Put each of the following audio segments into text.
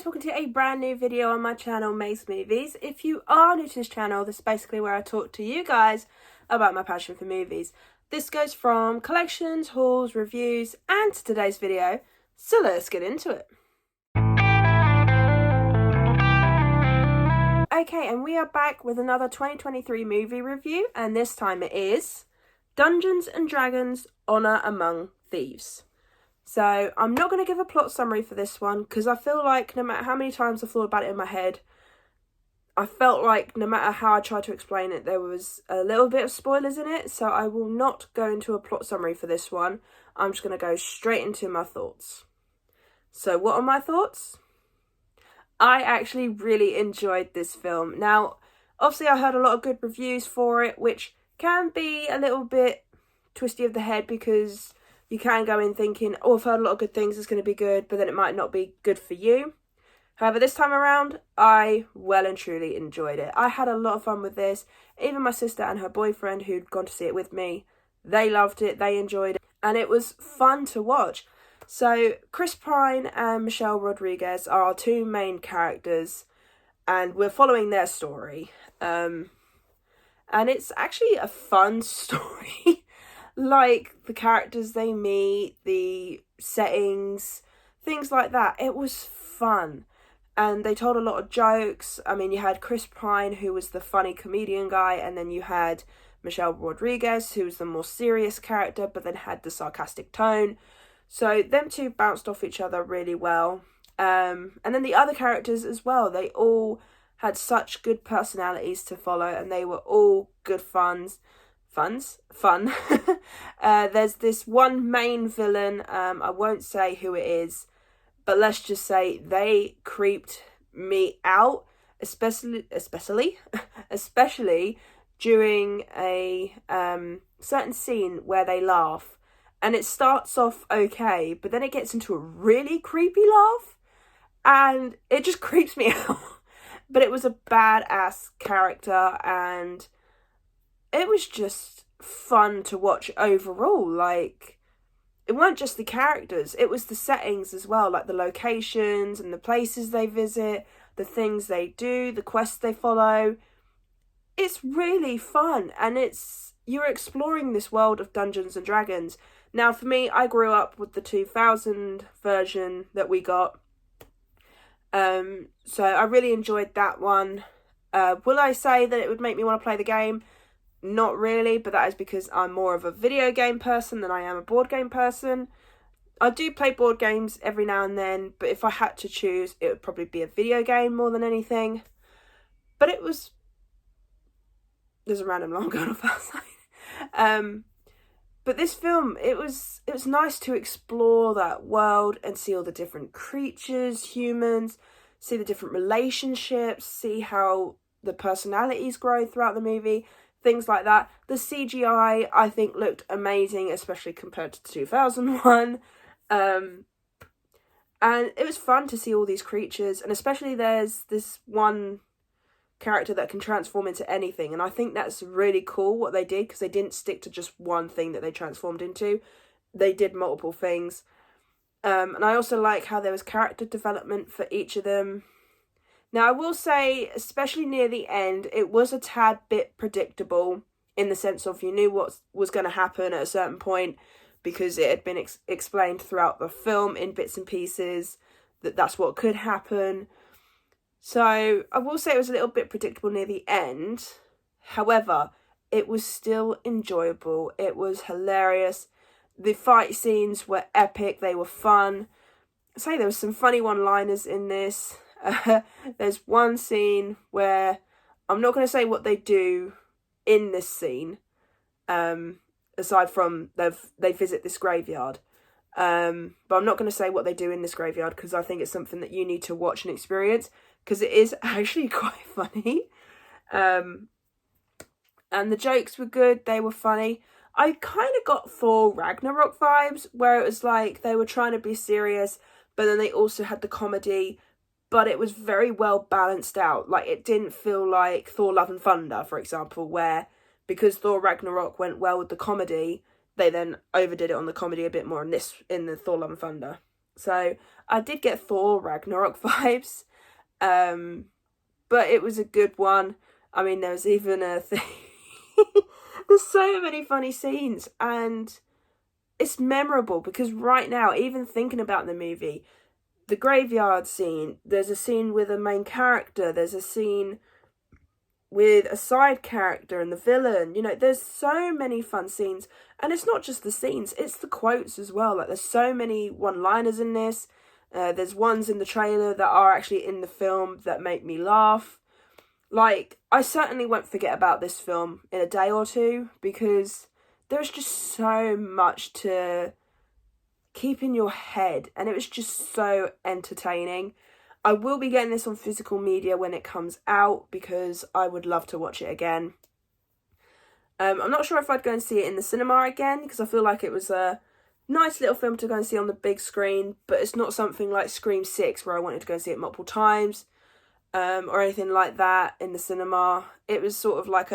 guys, welcome to a brand new video on my channel, Mace Movies. If you are new to this channel, this is basically where I talk to you guys about my passion for movies. This goes from collections, hauls, reviews, and today's video, so let's get into it. Okay, and we are back with another 2023 movie review, and this time it is Dungeons & Dragons: Honor Among Thieves. So I'm not going to give a plot summary for this one because I feel like no matter how many times I thought about it in my head, I felt like no matter how I tried to explain it, there was a little bit of spoilers in it. So I will not go into a plot summary for this one. I'm just going to go straight into my thoughts. So what are my thoughts? I actually really enjoyed this film. Now, obviously I heard a lot of good reviews for it, which can be a little bit twisty of the head because you can go in thinking, oh, I've heard a lot of good things, it's going to be good, but then it might not be good for you. However, this time around, I well and truly enjoyed it. I had a lot of fun with this. Even my sister and her boyfriend, who'd gone to see it with me, they loved it, they enjoyed it, and it was fun to watch. So, Chris Pine and Michelle Rodriguez are our two main characters, and we're following their story. And it's actually a fun story. Like, the characters they meet, the settings, things like that. It was fun. And they told a lot of jokes. I mean, you had Chris Pine, who was the funny comedian guy, and then you had Michelle Rodriguez, who was the more serious character, but then had the sarcastic tone. So, them two bounced off each other really well. And then the other characters as well. They all had such good personalities to follow, and they were all good fun. There's this one main villain, I won't say who it is, but let's just say they creeped me out, especially during a certain scene where they laugh, and it starts off okay, but then it gets into a really creepy laugh, and it just creeps me out. But it was a badass character, and it was just fun to watch overall. Like, it weren't just the characters, it was the settings as well, like the locations and the places they visit, the things they do, the quests they follow. It's really fun, and you're exploring this world of Dungeons and Dragons. Now, for me, I grew up with the 2000 version that we got. So I really enjoyed that one. Will I say that it would make me want to play the game? Not really, but that is because I'm more of a video game person than I am a board game person. I do play board games every now and then, but if I had to choose, it would probably be a video game more than anything. But there's a random alarm going off outside. But this film, it was nice to explore that world and see all the different creatures, humans, see the different relationships, see how the personalities grow throughout the movie, things like that. The CGI, I think, looked amazing, especially compared to 2001. And it was fun to see all these creatures, and especially there's this one character that can transform into anything, and I think that's really cool what they did, because they didn't stick to just one thing that they transformed into. They did multiple things. And I also like how there was character development for each of them. Now, I will say, especially near the end, it was a tad bit predictable in the sense of you knew what was going to happen at a certain point, because it had been explained throughout the film in bits and pieces that that's what could happen. So I will say it was a little bit predictable near the end. However, it was still enjoyable. It was hilarious. The fight scenes were epic. They were fun. I'd say there was some funny one-liners in this. There's one scene where I'm not going to say what they do in this scene, aside from they visit this graveyard. But I'm not going to say what they do in this graveyard because I think it's something that you need to watch and experience, because it is actually quite funny. And the jokes were good, they were funny. I kind of got Thor Ragnarok vibes, where it was like they were trying to be serious, but then they also had the comedy, but it was very well balanced out. Like, it didn't feel like Thor Love and Thunder, for example, where because Thor Ragnarok went well with the comedy, they then overdid it on the comedy a bit more in the Thor Love and Thunder. So I did get Thor Ragnarok vibes, but it was a good one. I mean, there was even a thing. There's so many funny scenes, and it's memorable because right now, even thinking about the movie, the graveyard scene, there's a scene with a main character, there's a scene with a side character and the villain. You know, there's so many fun scenes, and it's not just the scenes, it's the quotes as well. Like, there's so many one-liners in this. There's ones in the trailer that are actually in the film that make me laugh. Like, I certainly won't forget about this film in a day or two, because there's just so much to keep in your head, and it was just so entertaining. I will be getting this on physical media when it comes out, because I would love to watch it again. I'm not sure if I'd go and see it in the cinema again, because I feel like it was a nice little film to go and see on the big screen, but it's not something like Scream 6 where I wanted to go and see it multiple times, or anything like that in the cinema. It was sort of like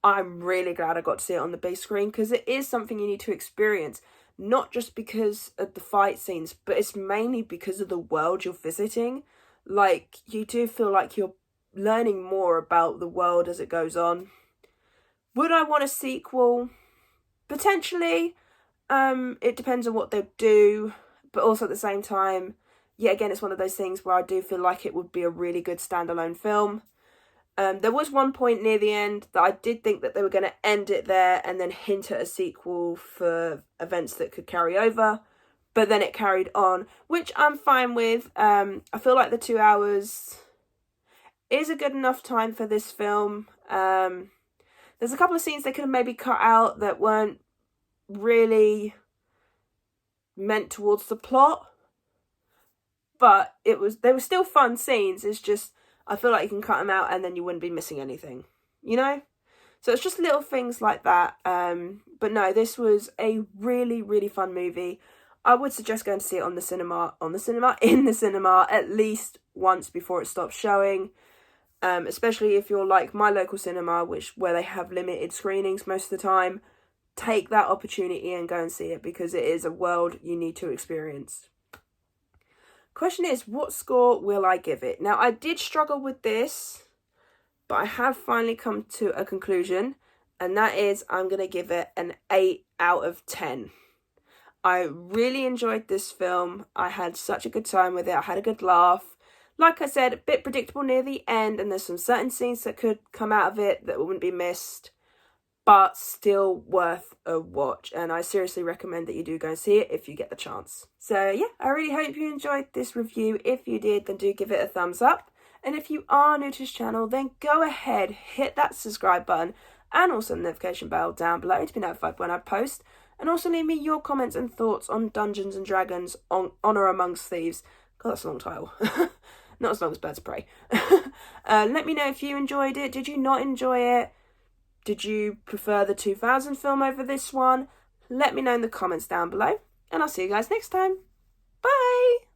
I'm really glad I got to see it on the big screen, because it is something you need to experience, not just because of the fight scenes, but it's mainly because of the world you're visiting. Like, you do feel like you're learning more about the world as it goes on. Would I want a sequel? Potentially. It depends on what they do, but also at the same time, yeah, again, it's one of those things where I do feel like it would be a really good standalone film. There was one point near the end that I did think that they were going to end it there and then hint at a sequel for events that could carry over, but then it carried on, which I'm fine with. I feel like the 2 hours is a good enough time for this film. There's a couple of scenes they could have maybe cut out that weren't really meant towards the plot, but they were still fun scenes. It's just, I feel like you can cut them out and then you wouldn't be missing anything, you know? So it's just little things like that. But no, this was a really, really fun movie. I would suggest going to see it in the cinema, at least once before it stops showing. Especially if you're like my local cinema, where they have limited screenings most of the time. Take that opportunity and go and see it, because it is a world you need to experience. Question is, what score will I give it? Now, I did struggle with this, but I have finally come to a conclusion, and that is I'm going to give it an 8 out of 10. I really enjoyed this film. I had such a good time with it. I had a good laugh. Like I said, a bit predictable near the end, and there's some certain scenes that could come out of it that wouldn't be missed, but still worth a watch, and I seriously recommend that you do go and see it if you get the chance. So yeah, I really hope you enjoyed this review. If you did, then do give it a thumbs up, and if you are new to this channel, then go ahead, hit that subscribe button, and also the notification bell down below to be notified when I post, and also leave me your comments and thoughts on Dungeons and Dragons on Honor Amongst Thieves. God, that's a long title. Not as long as Birds of Prey. Let me know if you enjoyed it. Did you not enjoy it? Did you prefer the 2000 film over this one? Let me know in the comments down below, and I'll see you guys next time. Bye!